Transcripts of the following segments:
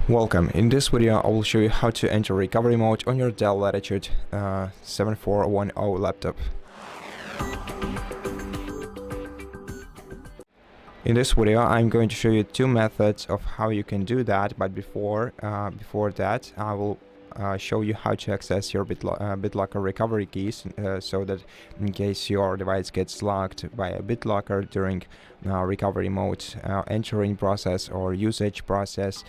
Welcome. In this video I will show you how to enter recovery mode on your DELL Latitude 7410 laptop. In this video I'm going to show you two methods of how you can do that, but before that I will show you how to access your BitLocker recovery keys so that in case your device gets locked by a BitLocker during recovery mode entering process or usage process,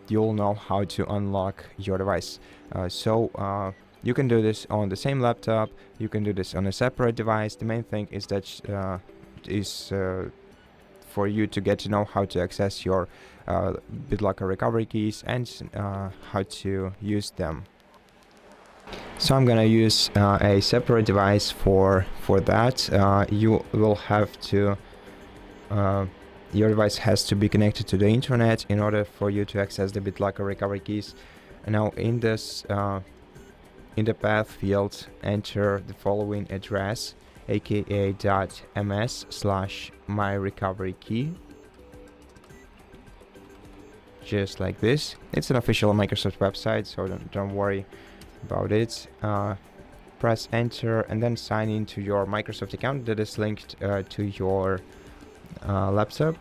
you'll know how to unlock your device. You can do this on the same laptop, you can do this on a separate device. The main thing is that for you to get to know how to access your BitLocker recovery keys and how to use them. So I'm gonna use a separate device for that. You will have to your device has to be connected to the internet in order for you to access the BitLocker recovery keys. Now in this in the path field, enter the following address: aka.ms/myrecoverykey. Just like this. It's an official Microsoft website, so don't worry about it. Press enter and then sign into your Microsoft account that is linked to your laptop.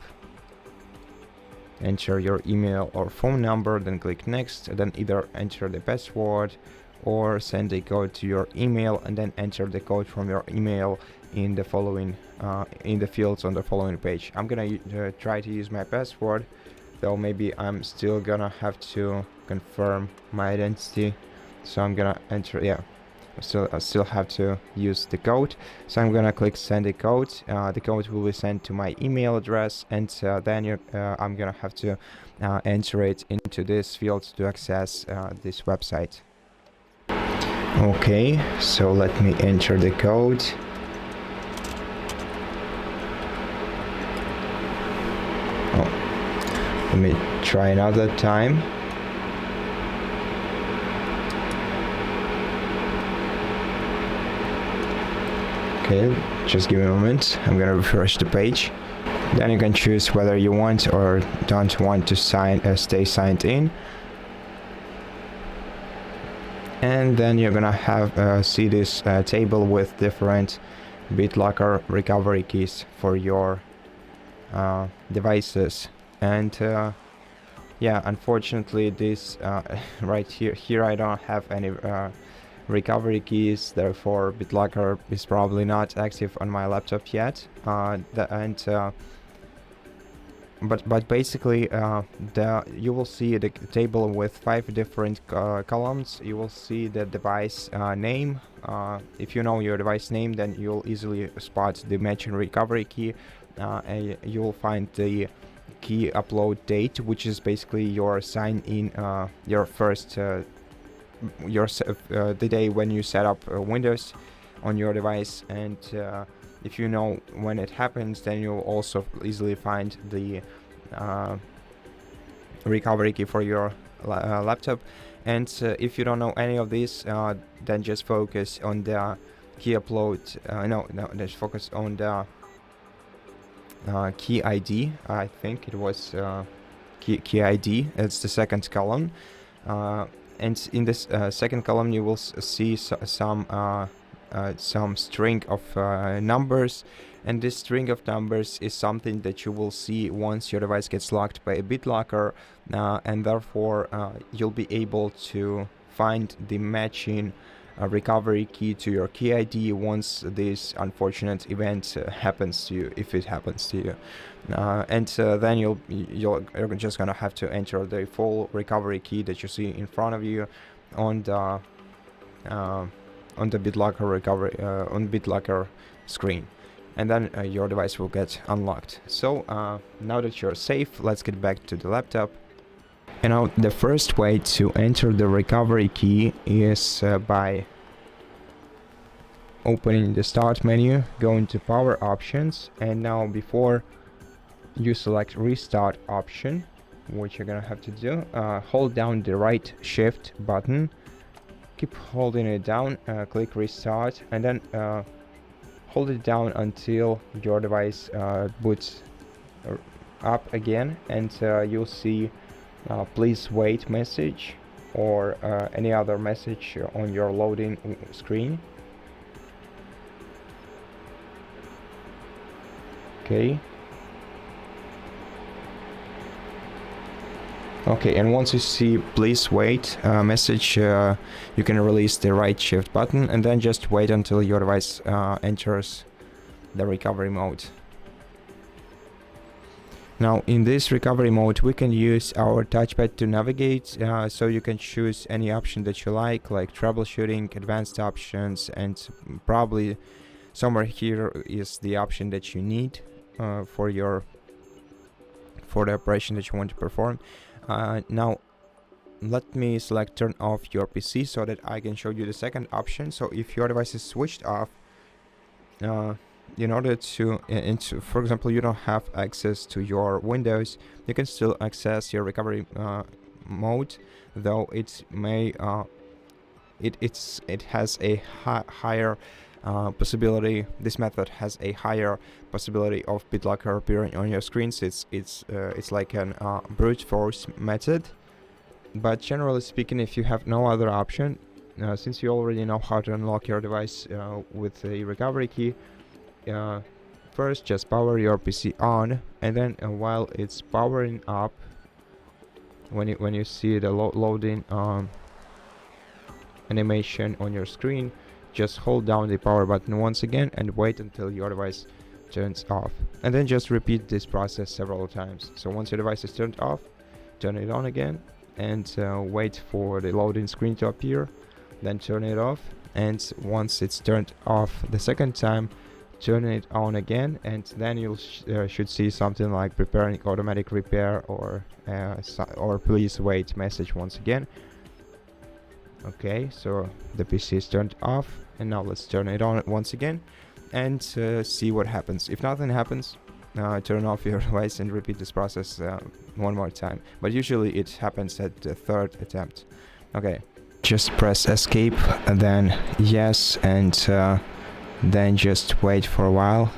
Enter your email or phone number, then click next, and then either enter the password or send a code to your email and then enter the code from your email in the following in the fields on the following page. I'm gonna try to use my password, though maybe I'm still gonna have to confirm my identity, so I'm gonna enter. I still have to use the code, so I'm gonna click send a code. The code will be sent to my email address, and then I'm gonna have to enter it into this field to access this website. Okay, so let me enter the code. Let me try another time. Okay, just give me a moment. I'm gonna refresh the page. Then you can choose whether you want or don't want to stay signed in. And then you're gonna have see this table with different BitLocker recovery keys for your devices. And yeah, unfortunately this right here I don't have any recovery keys, therefore BitLocker is probably not active on my laptop yet. But basically you will see the table with 5 different columns. You will see the device name. If you know your device name, then you'll easily spot the matching recovery key. You will find the key upload date, which is basically your sign in, your first the day when you set up Windows on your device. And if you know when it happens, then you'll also easily find the recovery key for your laptop. And if you don't know any of these, then just focus on the key upload. Just focus on the key ID. I think it was key ID. It's the second column, and in this second column you will see some string of numbers, and this string of numbers is something that you will see once your device gets locked by a BitLocker, and therefore you'll be able to find the matching recovery key to your key ID once this unfortunate event happens to you, if it happens to you. Then you're just gonna have to enter the full recovery key that you see in front of you on the BitLocker recovery on BitLocker screen, and then your device will get unlocked. So now that you're safe, let's get back to the laptop. And now the first way to enter the recovery key is by opening the start menu, going to power options, and now before you select restart option, which you're gonna have to do, hold down the right shift button, keep holding it down, click restart, and then hold it down until your device boots up again, and you'll see please wait message or any other message on your loading screen. Okay. Okay, and once you see please wait message, you can release the right shift button and then just wait until your device enters the recovery mode. Now in this recovery mode we can use our touchpad to navigate, so you can choose any option that you like troubleshooting, advanced options, and probably somewhere here is the option that you need for the operation that you want to perform. Now let me select turn off your PC so that I can show you the second option. So if your device is switched off, in order to, for example, you don't have access to your Windows, you can still access your recovery mode, though it may it has a higher possibility. This method has a higher possibility of BitLocker appearing on your screens. It's like an brute force method. But generally speaking, if you have no other option, since you already know how to unlock your device with a recovery key, first just power your PC on, and then while it's powering up, when you see the loading animation on your screen, just hold down the power button once again and wait until your device turns off, and then just repeat this process several times. So once your device is turned off, turn it on again and wait for the loading screen to appear, then turn it off, and once it's turned off the second time, turn it on again, and then you should see something like preparing automatic repair or please wait message once again. Okay, so the PC is turned off, and now let's turn it on once again and see what happens. If nothing happens, turn off your device and repeat this process one more time, but usually it happens at the third attempt. Okay, just press escape and then yes, and then just wait for a while.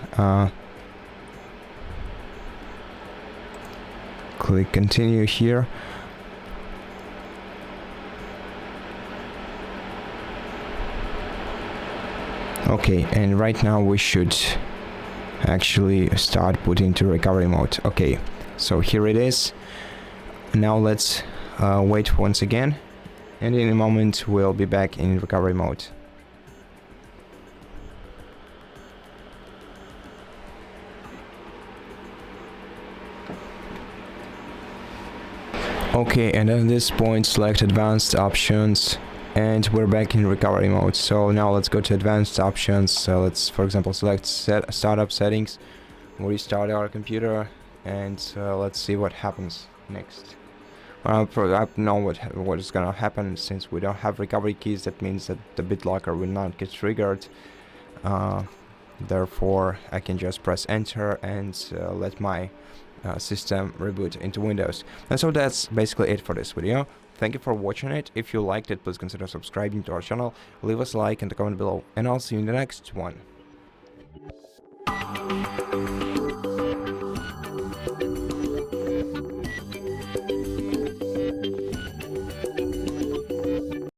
Click continue here. Okay, and right now we should actually start putting to recovery mode. Okay, so here it is. Now let's wait once again, and in a moment we'll be back in recovery mode. Okay, and at this point select advanced options, and we're back in recovery mode. So now let's go to advanced options. So let's, for example, select startup settings, restart our computer, and let's see what happens next. I know what is gonna happen. Since we don't have recovery keys, that means that the BitLocker will not get triggered. Therefore, I can just press enter and let my system reboot into Windows. And so that's basically it for this video. Thank you for watching it. If you liked it, please consider subscribing to our channel, leave us a like and a comment below, and I'll see you in the next one.